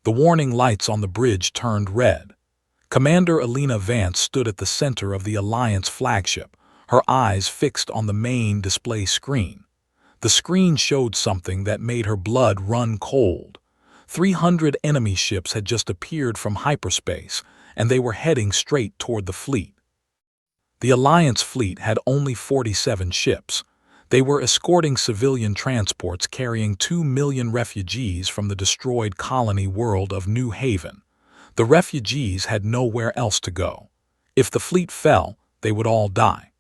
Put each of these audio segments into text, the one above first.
The warning lights on the bridge turned red. Commander Alina Vance stood at the center of the Alliance flagship, her eyes fixed on the main display screen. The screen showed something that made her blood run cold. 300 enemy ships had just appeared from hyperspace, and they were heading straight toward the fleet. The Alliance fleet had only 47 ships. They were escorting civilian transports carrying 2 million refugees from the destroyed colony world of New Haven. The refugees had nowhere else to go. If the fleet fell, they would all die.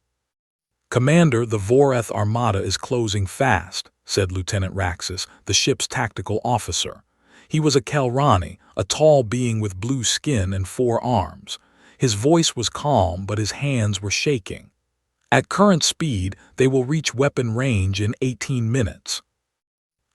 "Commander, the Voreth Armada is closing fast," said Lieutenant Raxus, the ship's tactical officer. He was a Kelrani, a tall being with blue skin and 4 arms. His voice was calm, but his hands were shaking. "At current speed, they will reach weapon range in 18 minutes.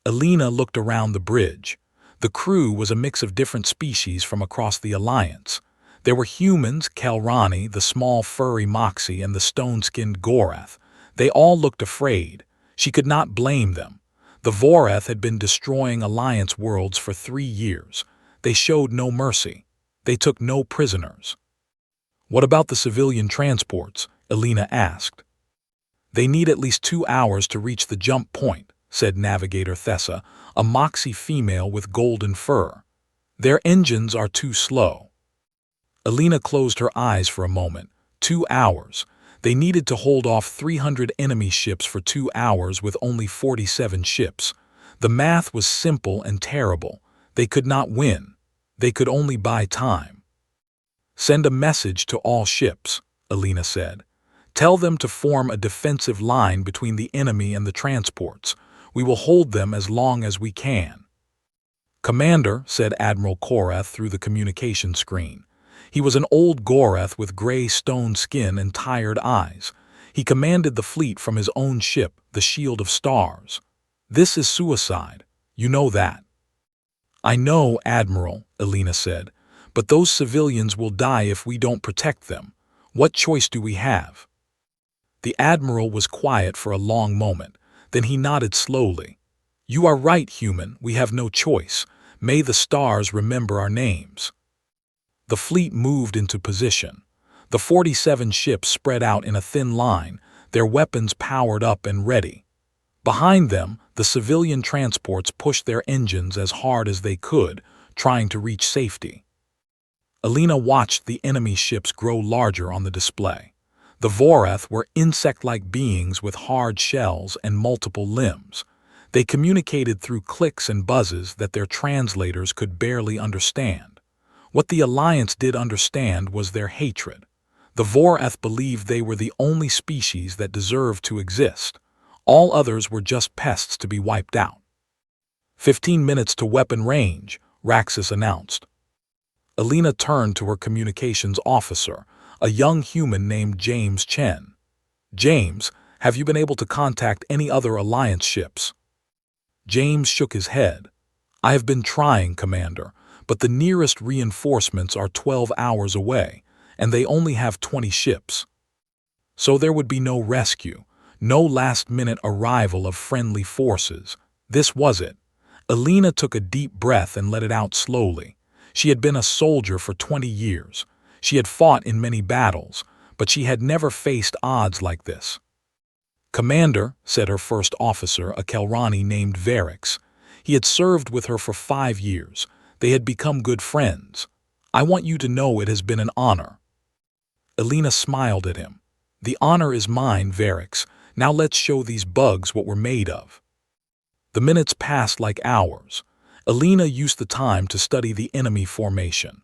Alina looked around the bridge. The crew was a mix of different species from across the Alliance. There were humans, Kelrani, the small furry Moxie, and the stone-skinned Gorath. They all looked afraid. She could not blame them. The Voreth had been destroying Alliance worlds for 3 years. They showed no mercy. They took no prisoners. "What about the civilian transports?" Alina asked. "They need at least 2 hours to reach the jump point," said Navigator Thessa, a Moxie female with golden fur. "Their engines are too slow." Alina closed her eyes for a moment. 2 hours. They needed to hold off 300 enemy ships for 2 hours with only 47 ships. The math was simple and terrible. They could not win. They could only buy time. "Send a message to all ships," Alina said. "Tell them to form a defensive line between the enemy and the transports. We will hold them as long as we can." "Commander," said Admiral Korath through the communication screen. He was an old Gorath with gray stone skin and tired eyes. He commanded the fleet from his own ship, the Shield of Stars. "This is suicide. You know that." "I know, Admiral," Alina said, "but those civilians will die if we don't protect them. What choice do we have?" The Admiral was quiet for a long moment. Then he nodded slowly. "You are right, human. We have no choice. May the stars remember our names." The fleet moved into position. The 47 ships spread out in a thin line, their weapons powered up and ready. Behind them, the civilian transports pushed their engines as hard as they could, trying to reach safety. Alina watched the enemy ships grow larger on the display. The Voreth were insect-like beings with hard shells and multiple limbs. They communicated through clicks and buzzes that their translators could barely understand. What the Alliance did understand was their hatred. The Voreth believed they were the only species that deserved to exist. All others were just pests to be wiped out. 15 minutes to weapon range," Raxus announced. Alina turned to her communications officer, a young human named James Chen. "James, have you been able to contact any other Alliance ships?" James shook his head. "I have been trying, Commander, but the nearest reinforcements are 12 hours away, and they only have 20 ships. So there would be no rescue, no last-minute arrival of friendly forces. This was it." Alina took a deep breath and let it out slowly. She had been a soldier for 20 years. She had fought in many battles, but she had never faced odds like this. "Commander," said her first officer, a Kelrani named Varix. He had served with her for 5 years. They had become good friends. "I want you to know it has been an honor." Alina smiled at him. "The honor is mine, Varix. Now let's show these bugs what we're made of." The minutes passed like hours. Alina used the time to study the enemy formation.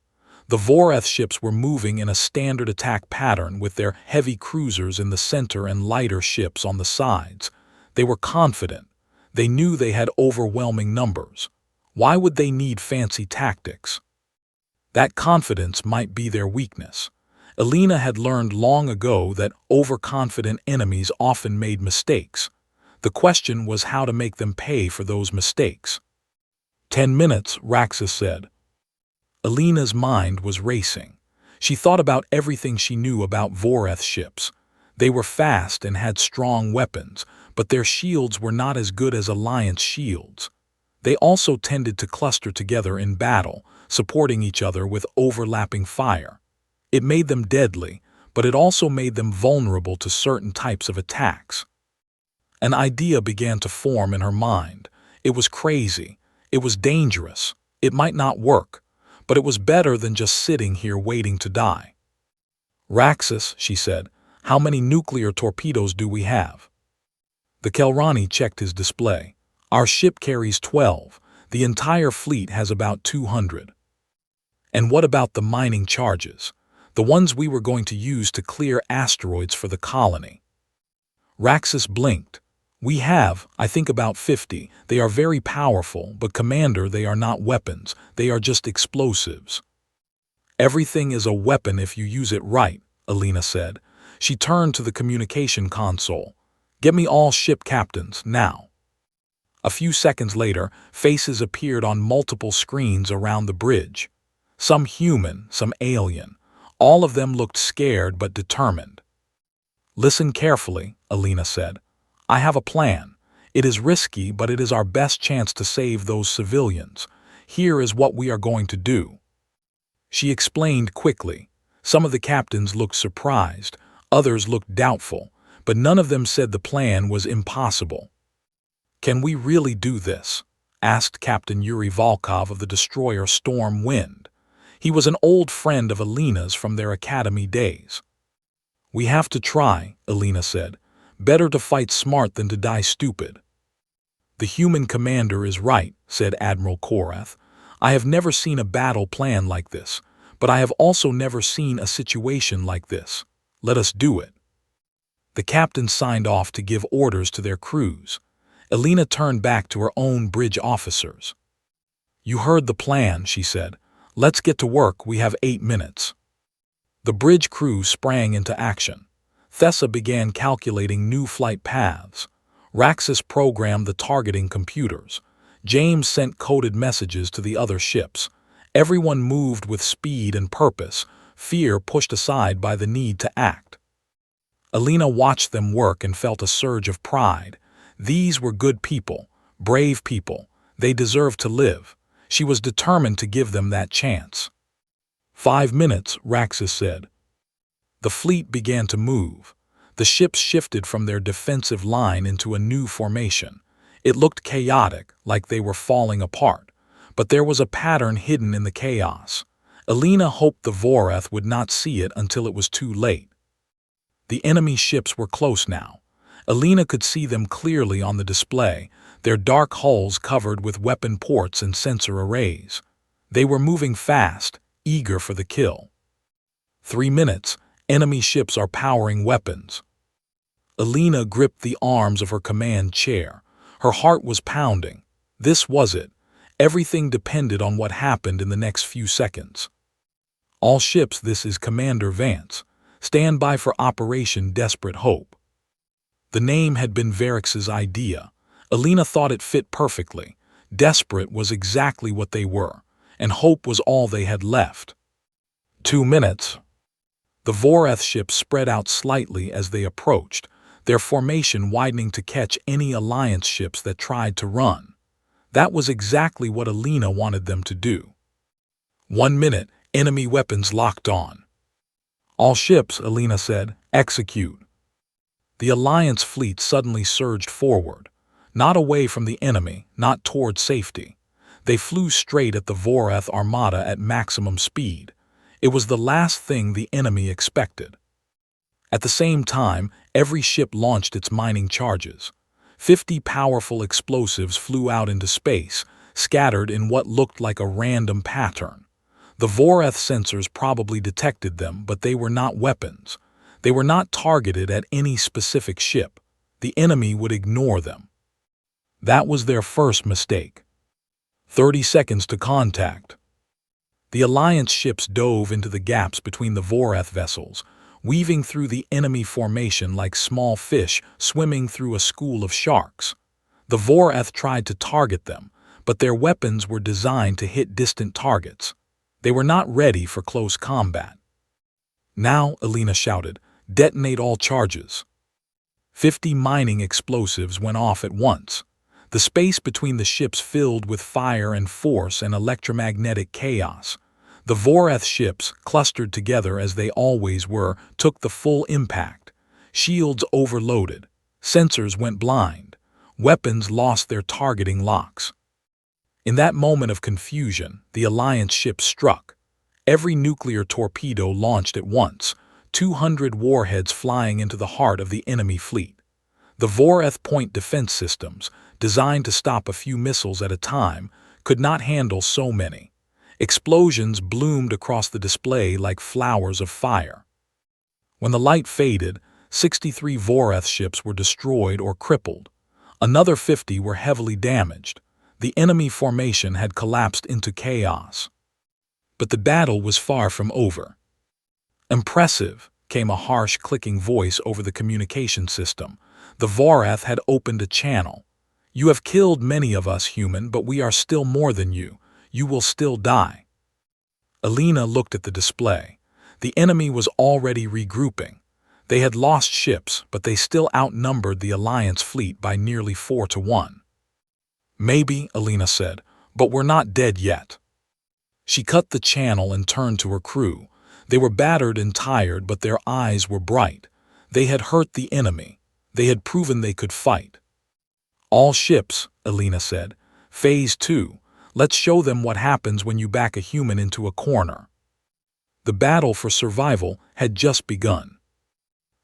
The Voreth ships were moving in a standard attack pattern with their heavy cruisers in the center and lighter ships on the sides. They were confident. They knew they had overwhelming numbers. Why would they need fancy tactics? That confidence might be their weakness. Alina had learned long ago that overconfident enemies often made mistakes. The question was how to make them pay for those mistakes. 10 minutes, Raxus said. Alina's mind was racing. She thought about everything she knew about Voreth ships. They were fast and had strong weapons, but their shields were not as good as Alliance shields. They also tended to cluster together in battle, supporting each other with overlapping fire. It made them deadly, but it also made them vulnerable to certain types of attacks. An idea began to form in her mind. It was crazy. It was dangerous. It might not work, but it was better than just sitting here waiting to die. "Raxus," she said, "how many nuclear torpedoes do we have?" The Kelrani checked his display. "Our ship carries 12. The entire fleet has about 200. "And what about the mining charges? The ones we were going to use to clear asteroids for the colony?" Raxus blinked. "We have, I think, about 50. They are very powerful, but Commander, they are not weapons. They are just explosives." "Everything is a weapon if you use it right," Alina said. She turned to the communication console. "Get me all ship captains, now." A few seconds later, faces appeared on multiple screens around the bridge. Some human, some alien. All of them looked scared but determined. "Listen carefully," Alina said. "I have a plan. It is risky, but it is our best chance to save those civilians. Here is what we are going to do." She explained quickly. Some of the captains looked surprised, others looked doubtful, but none of them said the plan was impossible. "Can we really do this?" asked Captain Yuri Volkov of the destroyer Storm Wind. He was an old friend of Alina's from their academy days. "We have to try," Alina said. "Better to fight smart than to die stupid." "The human commander is right," said Admiral Korath. "I have never seen a battle plan like this, but I have also never seen a situation like this. Let us do it." The captains signed off to give orders to their crews. Alina turned back to her own bridge officers. "You heard the plan," she said. "Let's get to work. We have 8 minutes." The bridge crew sprang into action. Thessa began calculating new flight paths. Raxus programmed the targeting computers. James sent coded messages to the other ships. Everyone moved with speed and purpose, fear pushed aside by the need to act. Alina watched them work and felt a surge of pride. These were good people, brave people. They deserved to live. She was determined to give them that chance. 5 minutes, Raxus said. The fleet began to move. The ships shifted from their defensive line into a new formation. It looked chaotic, like they were falling apart, but there was a pattern hidden in the chaos. Alina hoped the Voreth would not see it until it was too late. The enemy ships were close now. Alina could see them clearly on the display, their dark hulls covered with weapon ports and sensor arrays. They were moving fast, eager for the kill. 3 minutes, enemy ships are powering weapons. Alina gripped the arms of her command chair. Her heart was pounding. This was it. Everything depended on what happened in the next few seconds. "All ships, this is Commander Vance. Stand by for Operation Desperate Hope." The name had been Varix's idea. Alina thought it fit perfectly. Desperate was exactly what they were, and hope was all they had left. 2 minutes. The Voreth ships spread out slightly as they approached, their formation widening to catch any alliance ships that tried to run. That was exactly what Alina wanted them to do. 1 minute, enemy weapons locked on. "All ships," Alina said, "execute." The Alliance fleet suddenly surged forward, not away from the enemy, not toward safety. They flew straight at the Voreth armada at maximum speed. It was the last thing the enemy expected. At the same time, every ship launched its mining charges. 50 powerful explosives flew out into space, scattered in what looked like a random pattern. The Voreth sensors probably detected them, but they were not weapons. They were not targeted at any specific ship. The enemy would ignore them. That was their first mistake. 30 seconds to contact. The Alliance ships dove into the gaps between the Voreth vessels, weaving through the enemy formation like small fish swimming through a school of sharks. The Voreth tried to target them, but their weapons were designed to hit distant targets. They were not ready for close combat. "Now," Alina shouted, "detonate all charges." 50 mining explosives went off at once. The space between the ships filled with fire and force and electromagnetic chaos. The Voreth ships, clustered together as they always were, took the full impact. Shields overloaded. Sensors went blind. Weapons lost their targeting locks. In that moment of confusion, the Alliance ship struck. Every nuclear torpedo launched at once, 200 warheads flying into the heart of the enemy fleet. The Voreth point defense systems, designed to stop a few missiles at a time, could not handle so many. Explosions bloomed across the display like flowers of fire. When the light faded, 63 Voreth ships were destroyed or crippled. Another 50 were heavily damaged. The enemy formation had collapsed into chaos. But the battle was far from over. "Impressive," came a harsh clicking voice over the communication system. "The Voreth had opened a channel. You have killed many of us, human, but we are still more than you. You will still die." Alina looked at the display. The enemy was already regrouping. They had lost ships, but they still outnumbered the Alliance fleet by nearly 4-1. "Maybe," Alina said, "but we're not dead yet." She cut the channel and turned to her crew. They were battered and tired, but their eyes were bright. They had hurt the enemy. They had proven they could fight. "All ships," Alina said. "Phase 2. Let's show them what happens when you back a human into a corner." The battle for survival had just begun.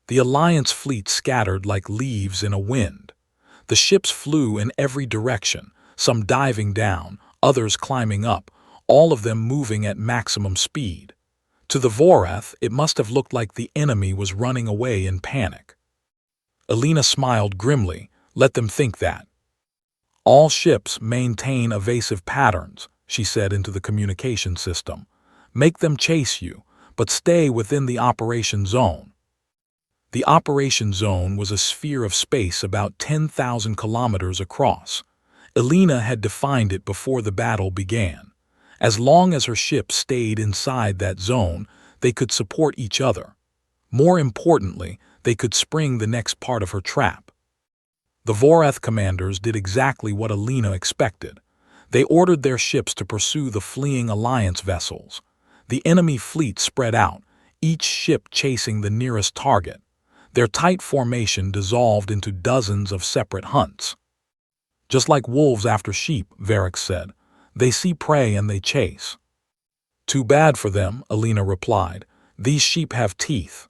The Alliance fleet scattered like leaves in a wind. The ships flew in every direction, some diving down, others climbing up, all of them moving at maximum speed. To the Voreth, it must have looked like the enemy was running away in panic. Alina smiled grimly. "Let them think that." "All ships maintain evasive patterns," she said into the communication system. "Make them chase you, but stay within the operation zone." The operation zone was a sphere of space about 10,000 kilometers across. Alina had defined it before the battle began. As long as her ships stayed inside that zone, they could support each other. More importantly, they could spring the next part of her trap. The Voreth commanders did exactly what Alina expected. They ordered their ships to pursue the fleeing Alliance vessels. The enemy fleet spread out, each ship chasing the nearest target. Their tight formation dissolved into dozens of separate hunts. "Just like wolves after sheep," Varric said. "They see prey and they chase." "Too bad for them," Alina replied. "These sheep have teeth."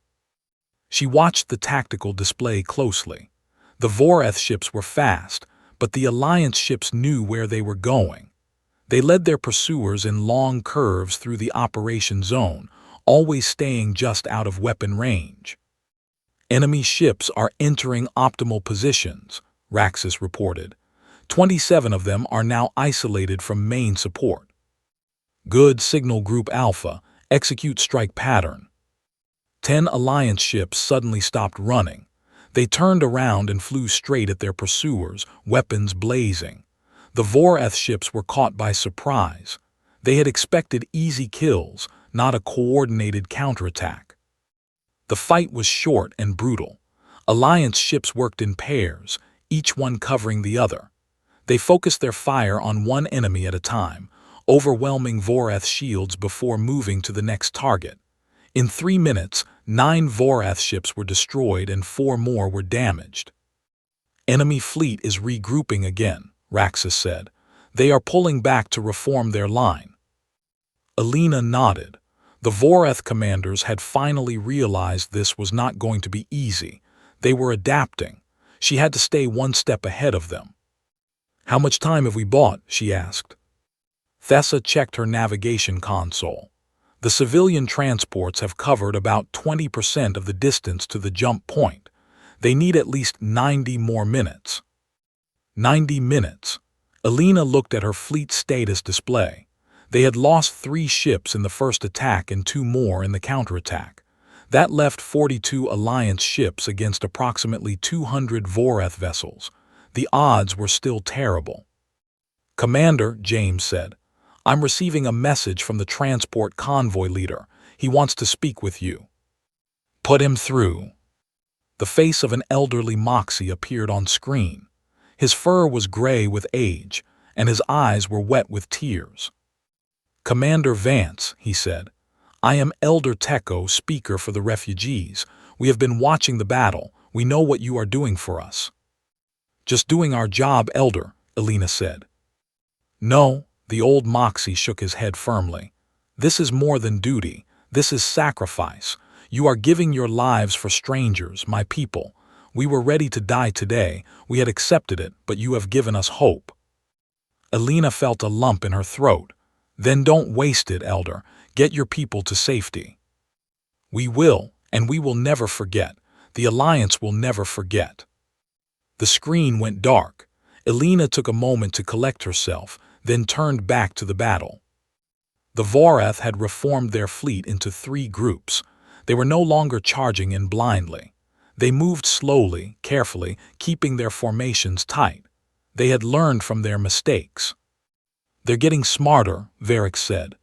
She watched the tactical display closely. The Voreth ships were fast, but the Alliance ships knew where they were going. They led their pursuers in long curves through the operation zone, always staying just out of weapon range. "Enemy ships are entering optimal positions," Raxus reported. 27 of them are now isolated from main support. "Good, Signal Group Alpha. Execute strike pattern." 10 Alliance ships suddenly stopped running. They turned around and flew straight at their pursuers, weapons blazing. The Voreth ships were caught by surprise. They had expected easy kills, not a coordinated counterattack. The fight was short and brutal. Alliance ships worked in pairs, each one covering the other. They focused their fire on one enemy at a time, overwhelming Voreth shields before moving to the next target. In 3 minutes, 9 Voreth ships were destroyed and 4 more were damaged. "Enemy fleet is regrouping again," Raxus said. "They are pulling back to reform their line." Alina nodded. The Voreth commanders had finally realized this was not going to be easy. They were adapting. She had to stay one step ahead of them. "How much time have we bought?" she asked. Thessa checked her navigation console. The civilian transports have covered about 20% of the distance to the jump point. They need at least 90 more minutes. 90 minutes. Alina looked at her fleet status display. They had lost 3 ships in the first attack and 2 more in the counterattack. That left 42 Alliance ships against approximately 200 Voreth vessels. The odds were still terrible. "Commander," James said, "I'm receiving a message from the transport convoy leader. He wants to speak with you." "Put him through." The face of an elderly Moxie appeared on screen. His fur was gray with age, and his eyes were wet with tears. "Commander Vance," he said, "I am Elder Teko, speaker for the refugees. We have been watching the battle. We know what you are doing for us." "Just doing our job, Elder," Alina said. "No," the old Moxie shook his head firmly. "This is more than duty. This is sacrifice. You are giving your lives for strangers, my people. We were ready to die today. We had accepted it, but you have given us hope." Alina felt a lump in her throat. "Then don't waste it, Elder. Get your people to safety." "We will, and we will never forget. The Alliance will never forget." The screen went dark. Alina took a moment to collect herself, then turned back to the battle. The Vorath had reformed their fleet into 3 groups. They were no longer charging in blindly. They moved slowly, carefully, keeping their formations tight. They had learned from their mistakes. "They're getting smarter," Varric said.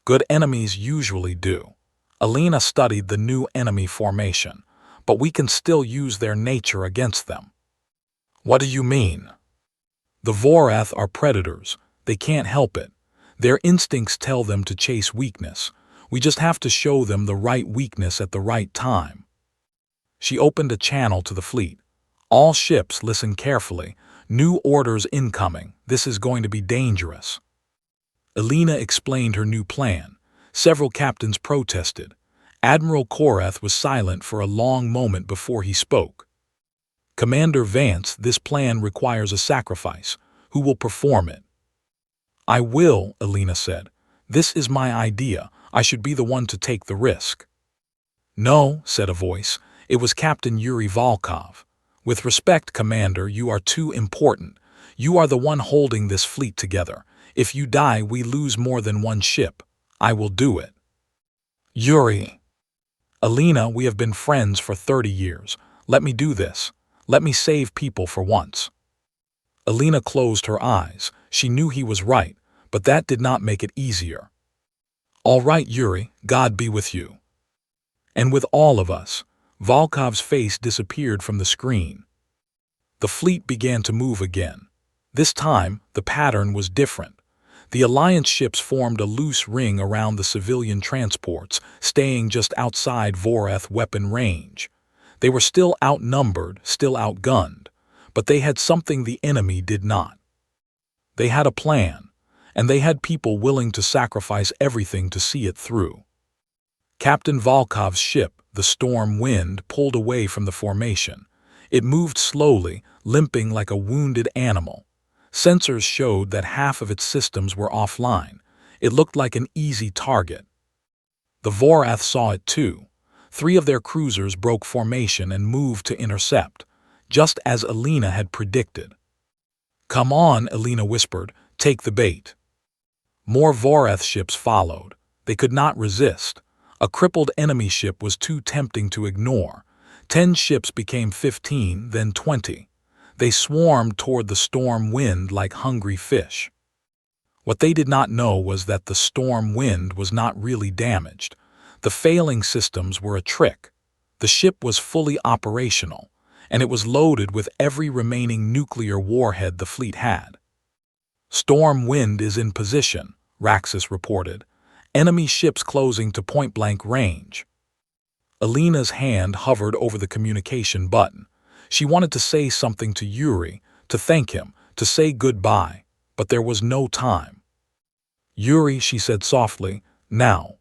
"Good enemies usually do." Alina studied the new enemy formation, "but we can still use their nature against them." "What do you mean?" "The Vorath are predators. They can't help it. Their instincts tell them to chase weakness. We just have to show them the right weakness at the right time." She opened a channel to the fleet. "All ships, listen carefully. New orders incoming. This is going to be dangerous." Alina explained her new plan. Several captains protested. Admiral Korath was silent for a long moment before he spoke. "Commander Vance, this plan requires a sacrifice. Who will perform it?" "I will," Alina said. "This is my idea. I should be the one to take the risk." "No," said a voice. It was Captain Yuri Volkov. "With respect, Commander, you are too important. You are the one holding this fleet together. If you die, we lose more than one ship. I will do it." "Yuri." "Alina, we have been friends for 30 years. Let me do this. Let me save people for once." Alina closed her eyes. She knew he was right, but that did not make it easier. "All right, Yuri, God be with you." "And with all of us." Volkov's face disappeared from the screen. The fleet began to move again. This time, the pattern was different. The Alliance ships formed a loose ring around the civilian transports, staying just outside Vorath weapon range. They were still outnumbered, still outgunned, but they had something the enemy did not. They had a plan, and they had people willing to sacrifice everything to see it through. Captain Volkov's ship, the Storm Wind, pulled away from the formation. It moved slowly, limping like a wounded animal. Sensors showed that half of its systems were offline. It looked like an easy target. The Vorath saw it too. 3 of their cruisers broke formation and moved to intercept, just as Alina had predicted. "Come on," Alina whispered, "take the bait." More Vorath ships followed. They could not resist. A crippled enemy ship was too tempting to ignore. 10 ships became 15, then 20. They swarmed toward the Storm Wind like hungry fish. What they did not know was that the Storm Wind was not really damaged. The failing systems were a trick. The ship was fully operational, and it was loaded with every remaining nuclear warhead the fleet had. "Storm Wind is in position," Raxus reported. "Enemy ships closing to point-blank range." Alina's hand hovered over the communication button. She wanted to say something to Yuri, to thank him, to say goodbye, but there was no time. "Yuri," she said softly, "now."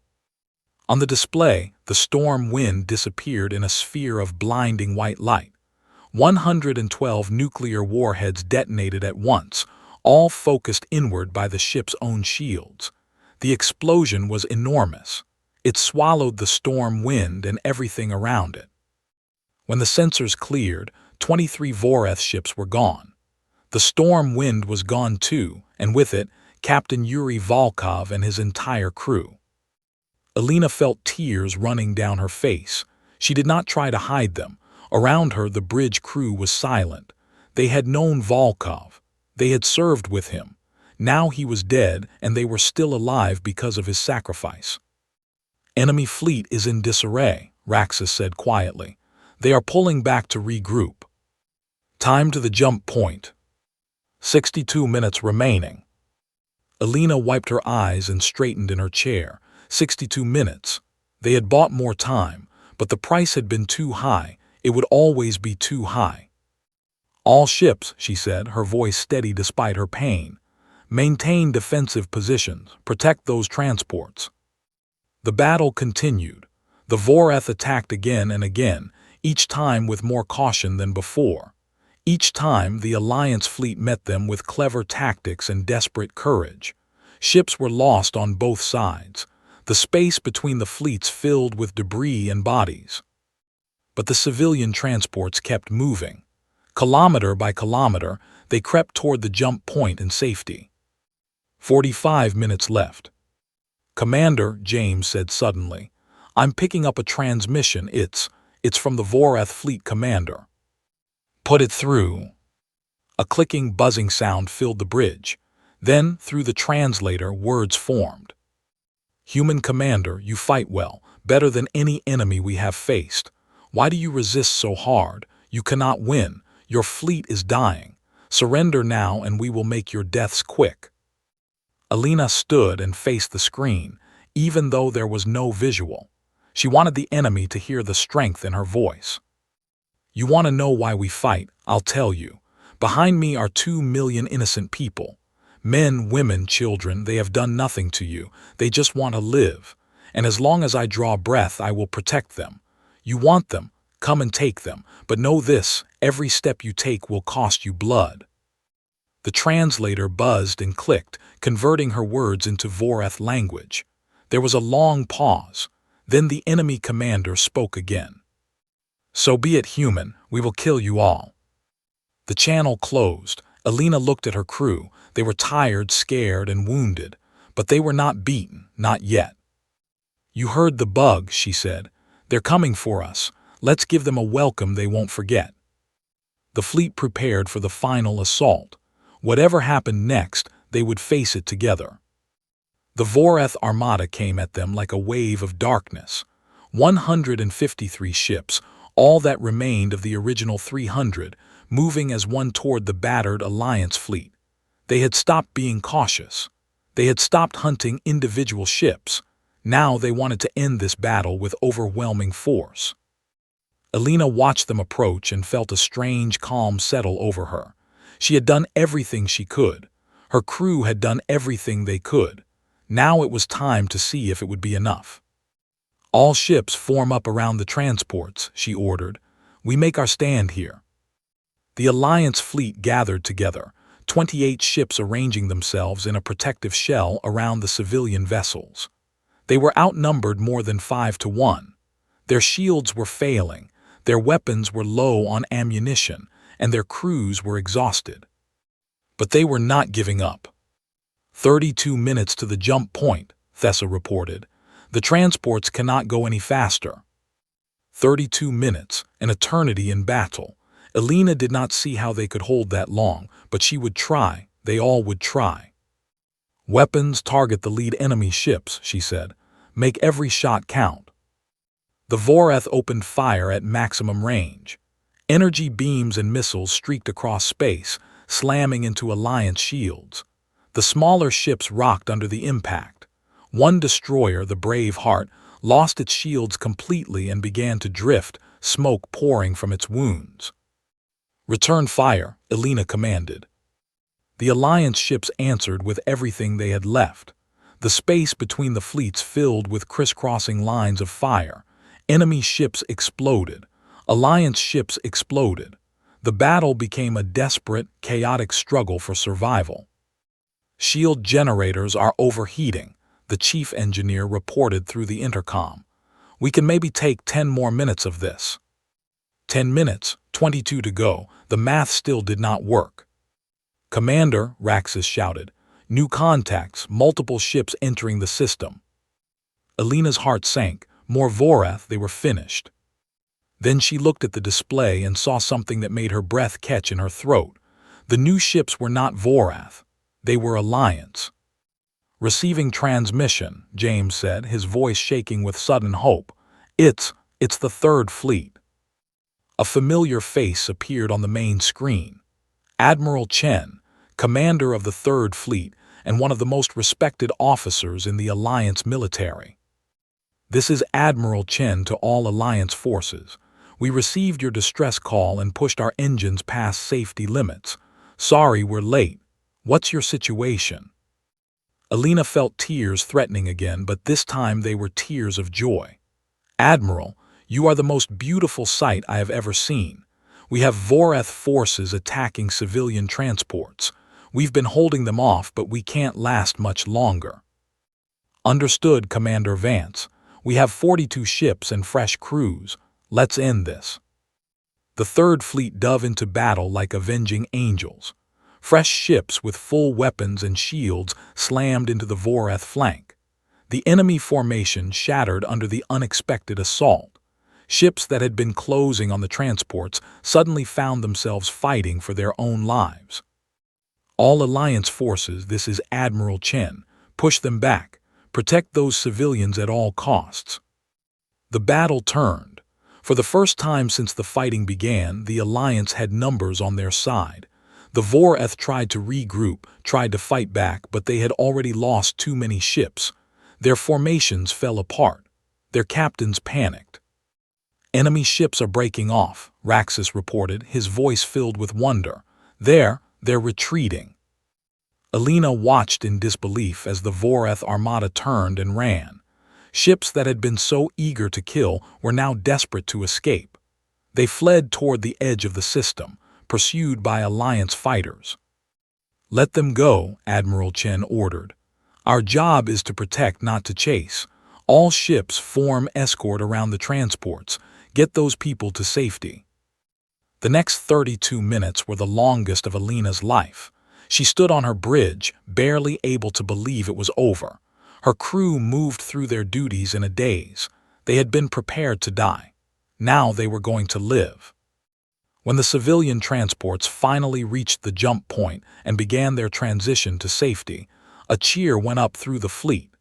On the display, the Storm Wind disappeared in a sphere of blinding white light. 112 nuclear warheads detonated at once, all focused inward by the ship's own shields. The explosion was enormous. It swallowed the Storm Wind and everything around it. When the sensors cleared, 23 Vorath ships were gone. The Storm Wind was gone too, and with it, Captain Yuri Volkov and his entire crew. Alina felt tears running down her face. She did not try to hide them. Around her, the bridge crew was silent. They had known Volkov. They had served with him. Now he was dead, and they were still alive because of his sacrifice. "Enemy fleet is in disarray," Raxus said quietly. "They are pulling back to regroup." Time to the jump point. 62 minutes remaining. Alina wiped her eyes and straightened in her chair. 62 minutes. They had bought more time, but the price had been too high. It would always be too high. All ships, she said, her voice steady despite her pain. Maintain defensive positions. Protect those transports. The battle continued. The Vorath attacked again and again, each time with more caution than before. Each time, the Alliance fleet met them with clever tactics and desperate courage. Ships were lost on both sides, the space between the fleets filled with debris and bodies. But the civilian transports kept moving. Kilometer by kilometer, they crept toward the jump point in safety. 45 minutes left. "Commander," James said suddenly, "I'm picking up a transmission. It's from the Vorath fleet commander." "Put it through." A clicking, buzzing sound filled the bridge. Then, through the translator, words formed. "Human commander, you fight well, better than any enemy we have faced. Why do you resist so hard? You cannot win. Your fleet is dying. Surrender now and we will make your deaths quick." Alina stood and faced the screen, even though there was no visual. She wanted the enemy to hear the strength in her voice. "You want to know why we fight? I'll tell you. Behind me are 2 million innocent people. Men, women, children, they have done nothing to you. They just want to live. And as long as I draw breath, I will protect them. You want them? Come and take them. But know this, every step you take will cost you blood." The translator buzzed and clicked, converting her words into Vorath language. There was a long pause. Then the enemy commander spoke again. "So be it, human. We will kill you all." The channel closed. Alina looked at her crew. They were tired, scared, and wounded. But they were not beaten, not yet. "You heard the bug," she said. "They're coming for us. Let's give them a welcome they won't forget." The fleet prepared for the final assault. Whatever happened next, they would face it together. The Vorath armada came at them like a wave of darkness. 153 ships, all that remained of the original 300, moving as one toward the battered Alliance fleet. They had stopped being cautious. They had stopped hunting individual ships. Now they wanted to end this battle with overwhelming force. Alina watched them approach and felt a strange calm settle over her. She had done everything she could. Her crew had done everything they could. Now it was time to see if it would be enough. "All ships form up around the transports," she ordered. "We make our stand here." The Alliance fleet gathered together, 28 ships arranging themselves in a protective shell around the civilian vessels. They were outnumbered more than 5 to 1. Their shields were failing, their weapons were low on ammunition, and their crews were exhausted. But they were not giving up. 32 minutes to the jump point, Thessa reported. "The transports cannot go any faster." 32 minutes, an eternity in battle. Alina did not see how they could hold that long, but she would try. They all would try. "Weapons target the lead enemy ships," she said. "Make every shot count." The Vorath opened fire at maximum range. Energy beams and missiles streaked across space, slamming into Alliance shields. The smaller ships rocked under the impact. One destroyer, the Brave Heart, lost its shields completely and began to drift, smoke pouring from its wounds. "Return fire," Alina commanded. The Alliance ships answered with everything they had left. The space between the fleets filled with crisscrossing lines of fire. Enemy ships exploded. Alliance ships exploded. The battle became a desperate, chaotic struggle for survival. "Shield generators are overheating," the chief engineer reported through the intercom. "We can maybe take 10 more minutes of this." 10 minutes, 22 to go. The math still did not work. "Commander," Raxus shouted. "New contacts, multiple ships entering the system." Alina's heart sank. More Vorath, they were finished. Then she looked at the display and saw something that made her breath catch in her throat. The new ships were not Vorath. They were Alliance. "Receiving transmission," James said, his voice shaking with sudden hope. It's the Third Fleet." A familiar face appeared on the main screen. Admiral Chen, commander of the Third Fleet and one of the most respected officers in the Alliance military. This is Admiral Chen to all Alliance forces. We received your distress call and pushed our engines past safety limits. Sorry we're late. What's your situation? Alina felt tears threatening again, but this time they were tears of joy. Admiral, you are the most beautiful sight I have ever seen. We have Voreth forces attacking civilian transports. We've been holding them off, but we can't last much longer. Understood, Commander Vance. We have 42 ships and fresh crews. Let's end this. The Third Fleet dove into battle like avenging angels. Fresh ships with full weapons and shields slammed into the Voreth flank. The enemy formation shattered under the unexpected assault. Ships that had been closing on the transports suddenly found themselves fighting for their own lives. All Alliance forces, this is Admiral Chen. Push them back. Protect those civilians at all costs. The battle turned. For the first time since the fighting began, the Alliance had numbers on their side. The Voreth tried to regroup, tried to fight back, but they had already lost too many ships. Their formations fell apart. Their captains panicked. Enemy ships are breaking off, Raxus reported, his voice filled with wonder. They're retreating. Alina watched in disbelief as the Voreth armada turned and ran. Ships that had been so eager to kill were now desperate to escape. They fled toward the edge of the system, pursued by Alliance fighters. Let them go, Admiral Chen ordered. Our job is to protect, not to chase. All ships form escort around the transports. Get those people to safety. The next 32 minutes were the longest of Alina's life. She stood on her bridge, barely able to believe it was over. Her crew moved through their duties in a daze. They had been prepared to die. Now they were going to live. When the civilian transports finally reached the jump point and began their transition to safety, a cheer went up through the fleet.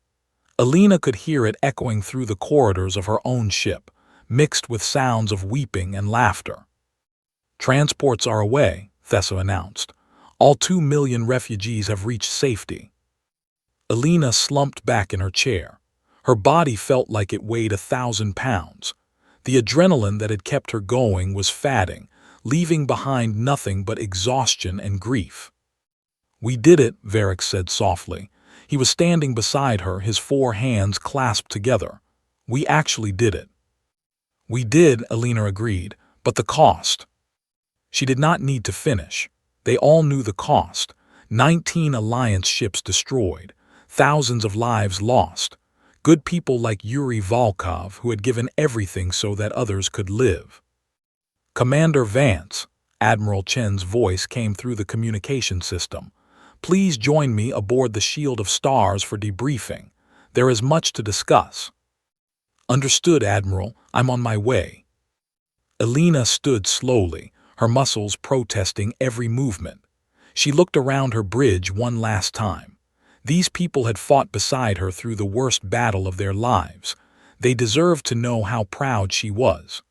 Alina could hear it echoing through the corridors of her own ship, mixed with sounds of weeping and laughter. Transports are away, Thessa announced. All 2 million refugees have reached safety. Alina slumped back in her chair. Her body felt like it weighed 1,000 pounds. The adrenaline that had kept her going was fading, leaving behind nothing but exhaustion and grief. We did it, Varric said softly. He was standing beside her, his 4 hands clasped together. We actually did it. We did, Alina agreed, but the cost. She did not need to finish. They all knew the cost. 19 Alliance ships destroyed. Thousands of lives lost. Good people like Yuri Volkov who had given everything so that others could live. Commander Vance, Admiral Chen's voice came through the communication system. Please join me aboard the Shield of Stars for debriefing. There is much to discuss. Understood, Admiral. I'm on my way. Alina stood slowly, her muscles protesting every movement. She looked around her bridge one last time. These people had fought beside her through the worst battle of their lives. They deserved to know how proud she was.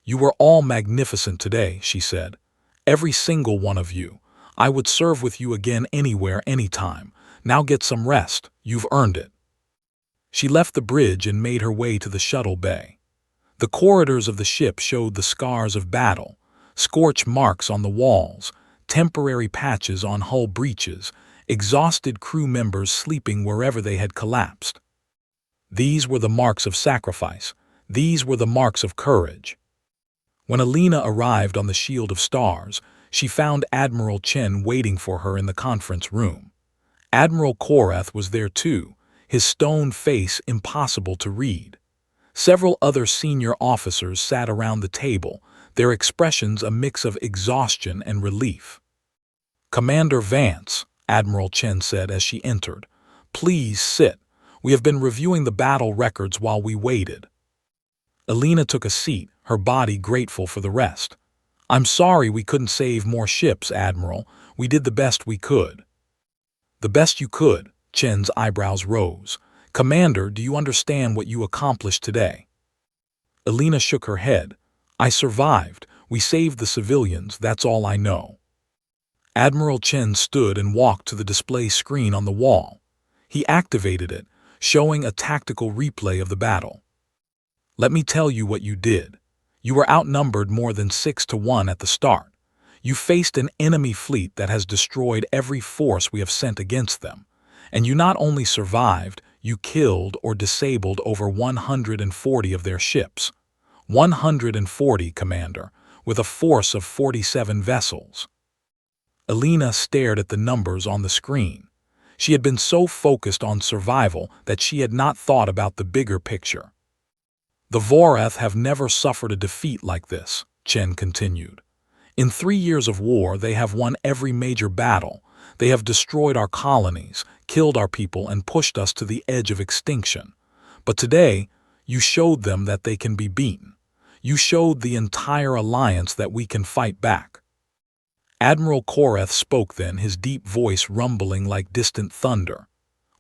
You were all magnificent today, she said. Every single one of you. I would serve with you again anywhere, anytime. Now get some rest. You've earned it. She left the bridge and made her way to the shuttle bay. The corridors of the ship showed the scars of battle, scorch marks on the walls, temporary patches on hull breaches, exhausted crew members sleeping wherever they had collapsed. These were the marks of sacrifice. These were the marks of courage. When Alina arrived on the Shield of Stars, she found Admiral Chen waiting for her in the conference room. Admiral Korath was there too, his stone face impossible to read. Several other senior officers sat around the table, their expressions a mix of exhaustion and relief. Commander Vance, Admiral Chen said as she entered, please sit. We have been reviewing the battle records while we waited. Alina took a seat, her body grateful for the rest. I'm sorry we couldn't save more ships, Admiral. We did the best we could. The best you could, Chen's eyebrows rose. Commander, do you understand what you accomplished today? Alina shook her head. I survived. We saved the civilians, that's all I know. Admiral Chen stood and walked to the display screen on the wall. He activated it, showing a tactical replay of the battle. Let me tell you what you did. You were outnumbered more than 6-1 at the start. You faced an enemy fleet that has destroyed every force we have sent against them. And you not only survived, you killed or disabled over 140 of their ships. 140, Commander, with a force of 47 vessels. Alina stared at the numbers on the screen. She had been so focused on survival that she had not thought about the bigger picture. The Voreth have never suffered a defeat like this, Chen continued. In 3 years of war, they have won every major battle. They have destroyed our colonies, killed our people, and pushed us to the edge of extinction. But today, you showed them that they can be beaten. You showed the entire alliance that we can fight back. Admiral Koreth spoke then, his deep voice rumbling like distant thunder.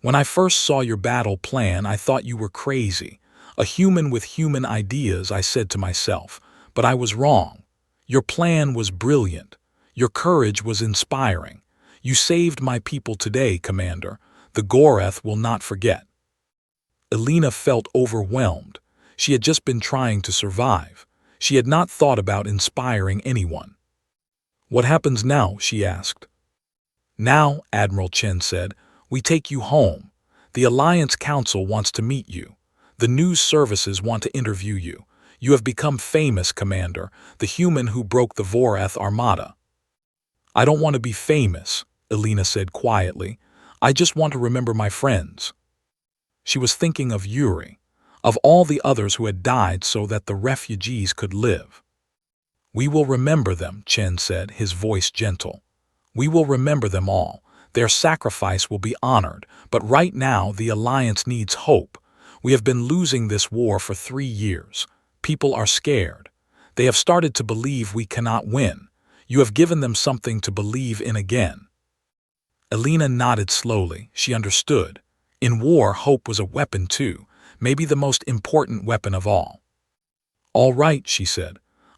When I first saw your battle plan, I thought you were crazy. A human with human ideas, I said to myself, but I was wrong. Your plan was brilliant. Your courage was inspiring. You saved my people today, Commander. The Goreth will not forget. Alina felt overwhelmed. She had just been trying to survive. She had not thought about inspiring anyone. What happens now? She asked. Now, Admiral Chen said, we take you home. The Alliance Council wants to meet you. The news services want to interview you. You have become famous, Commander, the human who broke the Voreth Armada. I don't want to be famous, Alina said quietly. I just want to remember my friends. She was thinking of Yuri, of all the others who had died so that the refugees could live. We will remember them, Chen said, his voice gentle. We will remember them all. Their sacrifice will be honored, but right now the Alliance needs hope. We have been losing this war for 3 years. People are scared. They have started to believe we cannot win. You have given them something to believe in again. Alina nodded slowly. She understood. In war, hope was a weapon too, maybe the most important weapon of all. All right, she said.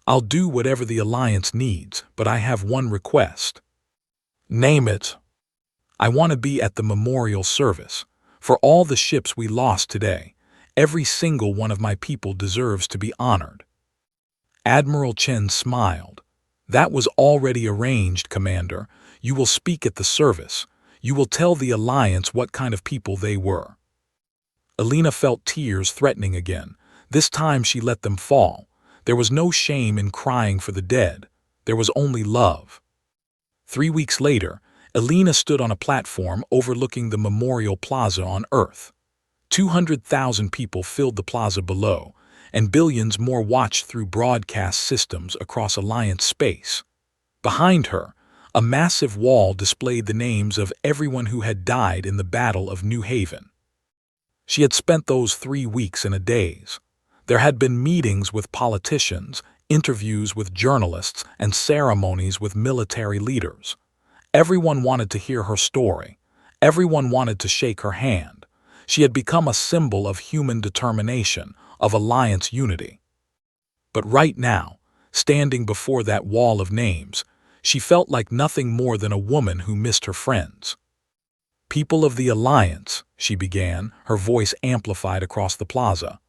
I'll do whatever the Alliance needs, but I have one request. Name it. I want to be at the memorial service. For all the ships we lost today, every single one of my people deserves to be honored. Admiral Chen smiled. That was already arranged, Commander. You will speak at the service. You will tell the Alliance what kind of people they were. Alina felt tears threatening again. This time she let them fall. There was no shame in crying for the dead. There was only love. 3 weeks later, Alina stood on a platform overlooking the Memorial Plaza on Earth. 200,000 people filled the plaza below, and billions more watched through broadcast systems across Alliance space. Behind her, a massive wall displayed the names of everyone who had died in the Battle of New Haven. She had spent those 3 weeks in a daze. There had been meetings with politicians, interviews with journalists, and ceremonies with military leaders. Everyone wanted to hear her story. Everyone wanted to shake her hand. She had become a symbol of human determination, of Alliance unity. But right now, standing before that wall of names, she felt like nothing more than a woman who missed her friends. People of the Alliance, she began, her voice amplified across the plaza.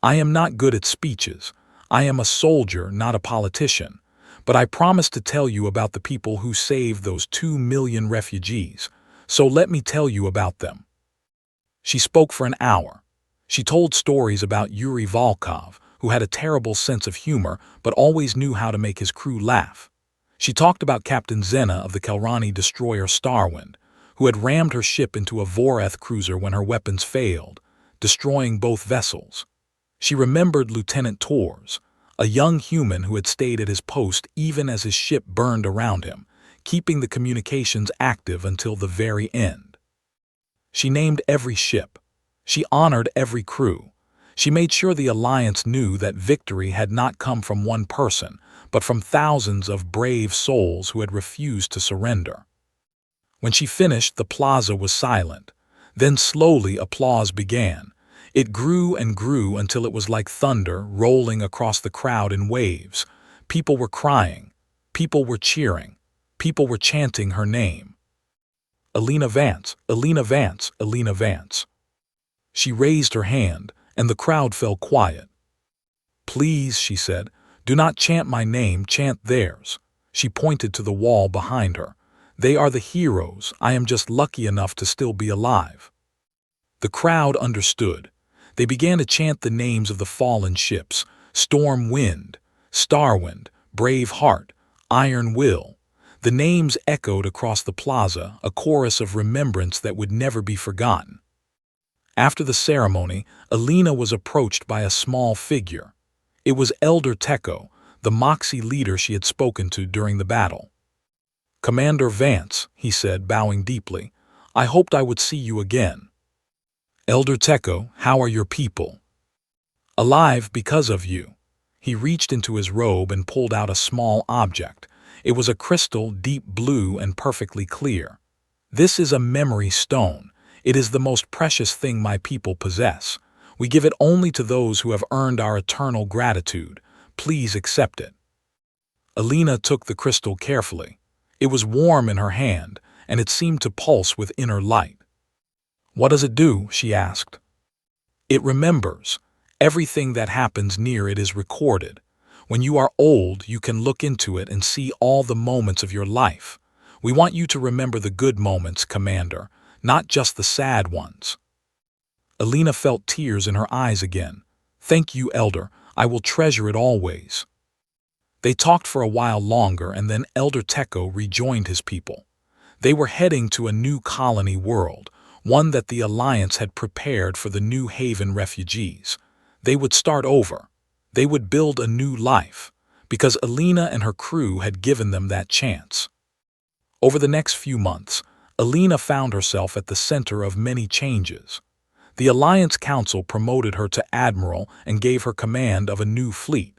I am not good at speeches. I am a soldier, not a politician. But I promise to tell you about the people who saved those 2 million refugees. So let me tell you about them. She spoke for an hour. She told stories about Yuri Volkov, who had a terrible sense of humor but always knew how to make his crew laugh. She talked about Captain Zena of the Kelrani destroyer Starwind, who had rammed her ship into a Voreth cruiser when her weapons failed, destroying both vessels. She remembered Lieutenant Tors, a young human who had stayed at his post even as his ship burned around him, keeping the communications active until the very end. She named every ship. She honored every crew. She made sure the Alliance knew that victory had not come from one person, but from thousands of brave souls who had refused to surrender. When she finished, the plaza was silent. Then slowly applause began. It grew and grew until it was like thunder rolling across the crowd in waves. People were crying. People were cheering. People were chanting her name. Alina Vance, Alina Vance, Alina Vance. She raised her hand, and the crowd fell quiet. Please, she said, do not chant my name, chant theirs. She pointed to the wall behind her. They are the heroes. I am just lucky enough to still be alive. The crowd understood. They began to chant the names of the fallen ships: Storm Wind, Starwind, Brave Heart, Iron Will. The names echoed across the plaza, a chorus of remembrance that would never be forgotten. After the ceremony, Alina was approached by a small figure. It was Elder Tekko, the Moxie leader she had spoken to during the battle. Commander Vance, he said, bowing deeply, I hoped I would see you again. Elder Tekko, how are your people? Alive because of you. He reached into his robe and pulled out a small object. It was a crystal, deep blue and perfectly clear. This is a memory stone. It is the most precious thing my people possess. We give it only to those who have earned our eternal gratitude. Please accept it. Alina took the crystal carefully. It was warm in her hand, and it seemed to pulse with inner light. What does it do? She asked. It remembers. Everything that happens near it is recorded. When you are old, you can look into it and see all the moments of your life. We want you to remember the good moments, Commander, not just the sad ones. Alina felt tears in her eyes again. Thank you, Elder. I will treasure it always. They talked for a while longer, and then Elder Tekko rejoined his people. They were heading to a new colony world, one that the Alliance had prepared for the New Haven refugees. They would start over. They would build a new life, because Alina and her crew had given them that chance. Over the next few months, Alina found herself at the center of many changes. The Alliance Council promoted her to Admiral and gave her command of a new fleet.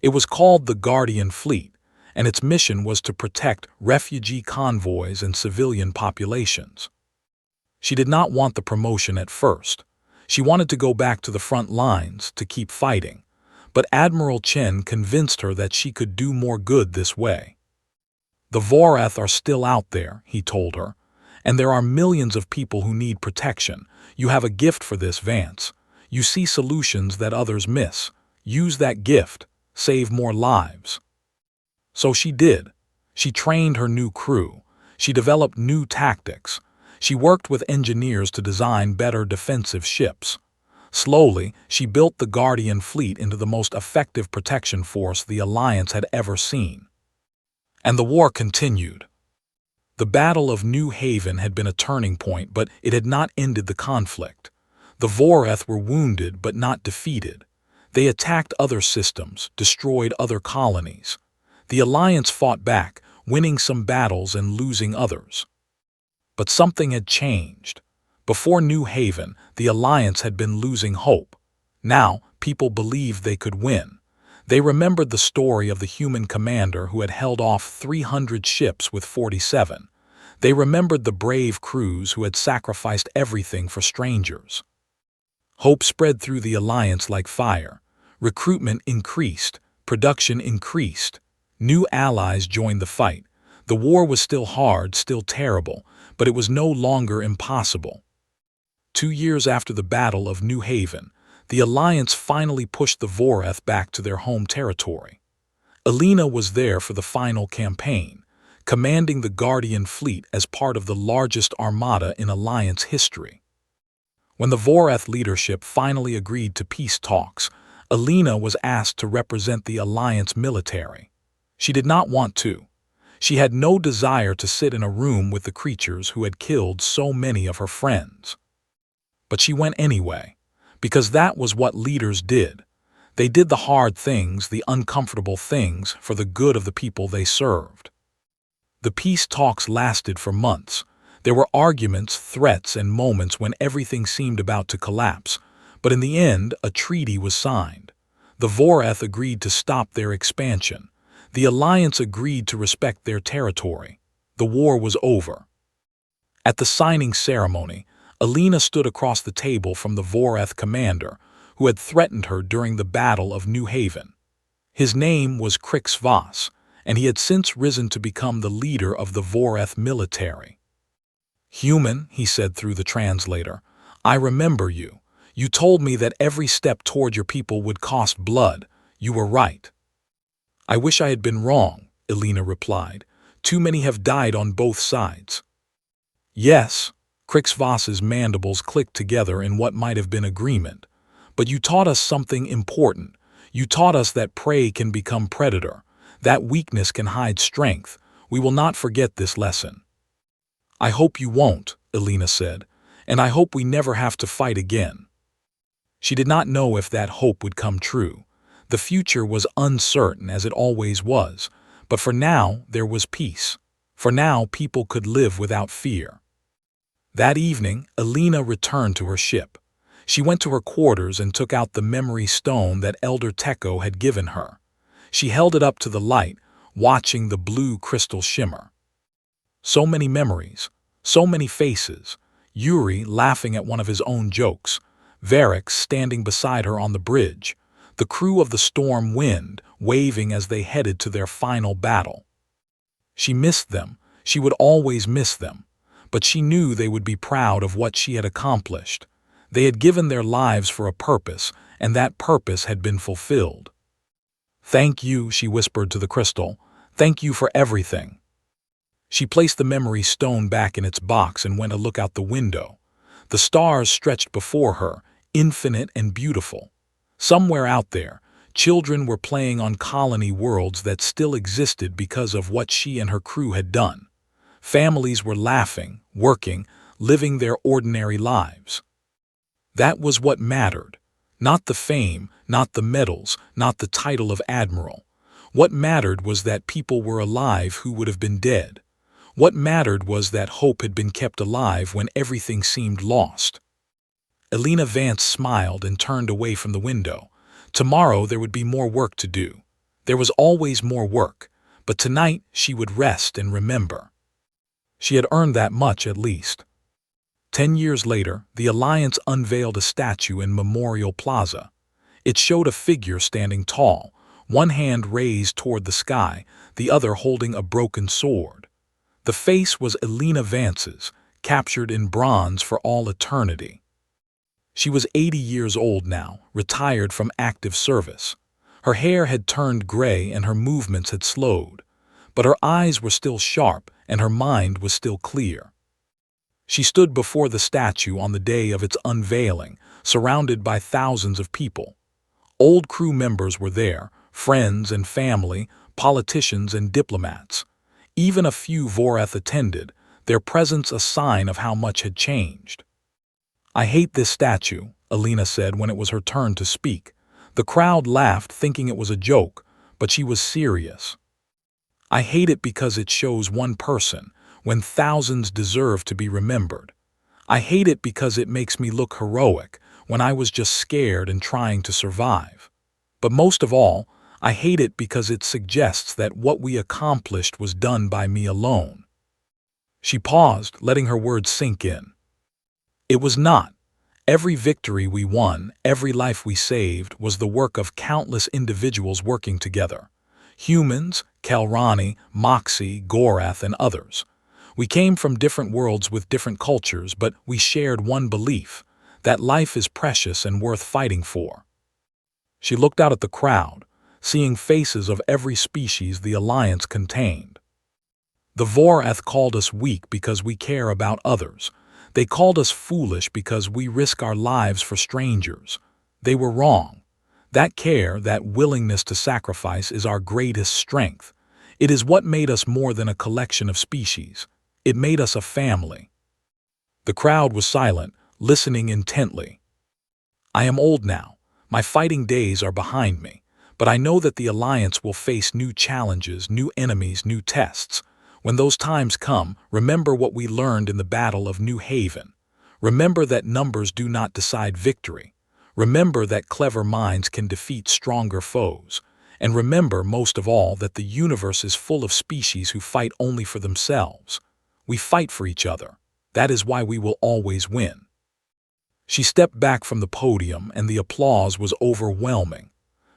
It was called the Guardian Fleet, and its mission was to protect refugee convoys and civilian populations. She did not want the promotion at first. She wanted to go back to the front lines to keep fighting, but Admiral Chen convinced her that she could do more good this way. The Vorath are still out there, he told her, and there are millions of people who need protection. You have a gift for this, Vance. You see solutions that others miss. Use that gift. Save more lives. So she did. She trained her new crew. She developed new tactics. She worked with engineers to design better defensive ships. Slowly, she built the Guardian Fleet into the most effective protection force the Alliance had ever seen. And the war continued. The Battle of New Haven had been a turning point, but it had not ended the conflict. The Vorath were wounded but not defeated. They attacked other systems, destroyed other colonies. The Alliance fought back, winning some battles and losing others. But something had changed. Before New Haven, the Alliance had been losing hope. Now, people believed they could win. They remembered the story of the human commander who had held off 300 ships with 47. They remembered the brave crews who had sacrificed everything for strangers. Hope spread through the Alliance like fire. Recruitment increased. Production increased. New allies joined the fight. The war was still hard, still terrible, but it was no longer impossible. 2 years after the Battle of New Haven, the Alliance finally pushed the Vorath back to their home territory. Alina was there for the final campaign, commanding the Guardian Fleet as part of the largest armada in Alliance history. When the Vorath leadership finally agreed to peace talks, Alina was asked to represent the Alliance military. She did not want to. She had no desire to sit in a room with the creatures who had killed so many of her friends. But she went anyway, because that was what leaders did. They did the hard things, the uncomfortable things, for the good of the people they served. The peace talks lasted for months. There were arguments, threats, and moments when everything seemed about to collapse, but in the end, a treaty was signed. The Vorath agreed to stop their expansion. The Alliance agreed to respect their territory. The war was over. At the signing ceremony, Alina stood across the table from the Voreth commander, who had threatened her during the Battle of New Haven. His name was Crix Voss, and he had since risen to become the leader of the Voreth military. "Human," he said through the translator, "I remember you. You told me that every step toward your people would cost blood. You were right." "I wish I had been wrong," Alina replied. "Too many have died on both sides." "Yes," Crix Voss's mandibles clicked together in what might have been agreement. "But you taught us something important. You taught us that prey can become predator, that weakness can hide strength. We will not forget this lesson." "I hope you won't," Alina said, "and I hope we never have to fight again." She did not know if that hope would come true. The future was uncertain, as it always was, but for now there was peace. For now people could live without fear. That evening, Alina returned to her ship. She went to her quarters and took out the memory stone that Elder Techo had given her. She held it up to the light, watching the blue crystal shimmer. So many memories, so many faces. Yuri laughing at one of his own jokes, Varric standing beside her on the bridge, the crew of the Storm Wind waving as they headed to their final battle. She missed them. She would always miss them. But she knew they would be proud of what she had accomplished. They had given their lives for a purpose, and that purpose had been fulfilled. "Thank you," she whispered to the crystal. "Thank you for everything." She placed the memory stone back in its box and went to look out the window. The stars stretched before her, infinite and beautiful. Somewhere out there, children were playing on colony worlds that still existed because of what she and her crew had done. Families were laughing, working, living their ordinary lives. That was what mattered. Not the fame, not the medals, not the title of admiral. What mattered was that people were alive who would have been dead. What mattered was that hope had been kept alive when everything seemed lost. Alina Vance smiled and turned away from the window. Tomorrow there would be more work to do. There was always more work, but tonight she would rest and remember. She had earned that much at least. 10 years later, the Alliance unveiled a statue in Memorial Plaza. It showed a figure standing tall, one hand raised toward the sky, the other holding a broken sword. The face was Alina Vance's, captured in bronze for all eternity. She was 80 years old now, retired from active service. Her hair had turned gray and her movements had slowed. But her eyes were still sharp and her mind was still clear. She stood before the statue on the day of its unveiling, surrounded by thousands of people. Old crew members were there, friends and family, politicians and diplomats. Even a few Voreth attended, their presence a sign of how much had changed. "I hate this statue," Alina said when it was her turn to speak. The crowd laughed, thinking it was a joke, but she was serious. "I hate it because it shows one person, when thousands deserve to be remembered. I hate it because it makes me look heroic, when I was just scared and trying to survive. But most of all, I hate it because it suggests that what we accomplished was done by me alone." She paused, letting her words sink in. It was not. Every victory we won, every life we saved, was the work of countless individuals working together. Humans, Kelrani, Moxie, Gorath, and others. We came from different worlds with different cultures, but we shared one belief, that life is precious and worth fighting for. She looked out at the crowd, seeing faces of every species the Alliance contained. The Voreth called us weak because we care about others. They called us foolish because we risk our lives for strangers. They were wrong. That care, that willingness to sacrifice is our greatest strength. It is what made us more than a collection of species. It made us a family. The crowd was silent, listening intently. "I am old now. My fighting days are behind me. But I know that the Alliance will face new challenges, new enemies, new tests. When those times come, remember what we learned in the Battle of New Haven. Remember that numbers do not decide victory. Remember that clever minds can defeat stronger foes. And remember, most of all, that the universe is full of species who fight only for themselves. We fight for each other. That is why we will always win." She stepped back from the podium and the applause was overwhelming.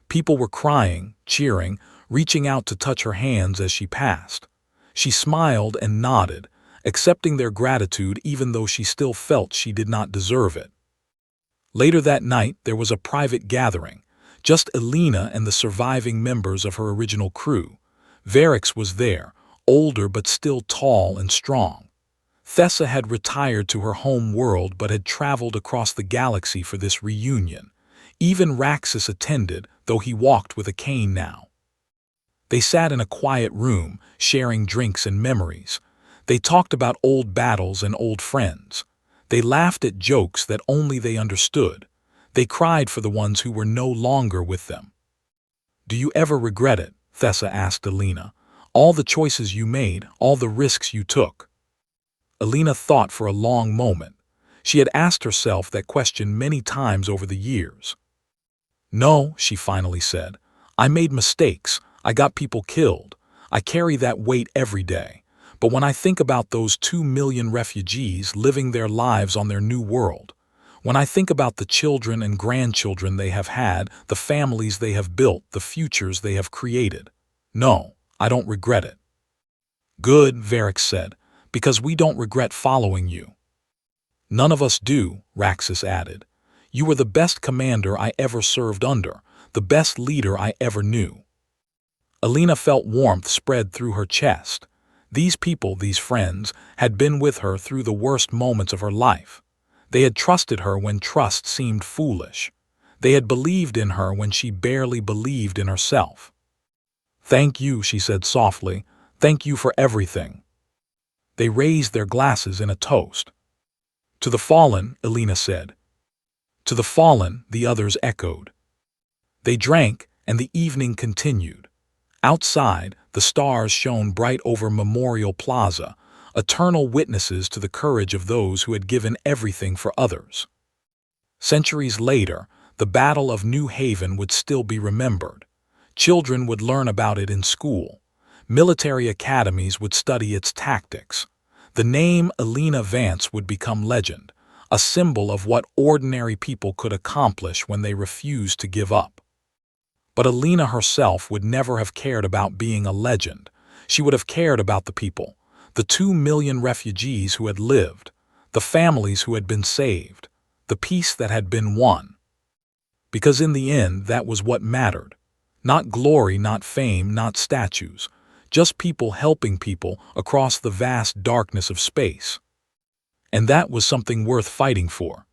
People were crying, cheering, reaching out to touch her hands as she passed. She smiled and nodded, accepting their gratitude even though she still felt she did not deserve it. Later that night, there was a private gathering, just Alina and the surviving members of her original crew. Varix was there, older but still tall and strong. Thessa had retired to her home world but had traveled across the galaxy for this reunion. Even Raxus attended, though he walked with a cane now. They sat in a quiet room, sharing drinks and memories. They talked about old battles and old friends. They laughed at jokes that only they understood. They cried for the ones who were no longer with them. "Do you ever regret it?" Thessa asked Alina. "All the choices you made, all the risks you took?" Alina thought for a long moment. She had asked herself that question many times over the years. "No," she finally said. "I made mistakes. I got people killed. I carry that weight every day. But when I think about those 2 million refugees living their lives on their new world, when I think about the children and grandchildren they have had, the families they have built, the futures they have created, no, I don't regret it." "Good," Varix said, "because we don't regret following you." "None of us do," Raxus added. "You were the best commander I ever served under, the best leader I ever knew." Alina felt warmth spread through her chest. These people, these friends, had been with her through the worst moments of her life. They had trusted her when trust seemed foolish. They had believed in her when she barely believed in herself. "Thank you," she said softly. "Thank you for everything." They raised their glasses in a toast. "To the fallen," Alina said. "To the fallen," the others echoed. They drank, and the evening continued. Outside, the stars shone bright over Memorial Plaza, eternal witnesses to the courage of those who had given everything for others. Centuries later, the Battle of New Haven would still be remembered. Children would learn about it in school. Military academies would study its tactics. The name Alina Vance would become legend, a symbol of what ordinary people could accomplish when they refused to give up. But Alina herself would never have cared about being a legend. She would have cared about the people, the 2 million refugees who had lived, the families who had been saved, the peace that had been won. Because in the end, that was what mattered. Not glory, not fame, not statues, just people helping people across the vast darkness of space. And that was something worth fighting for.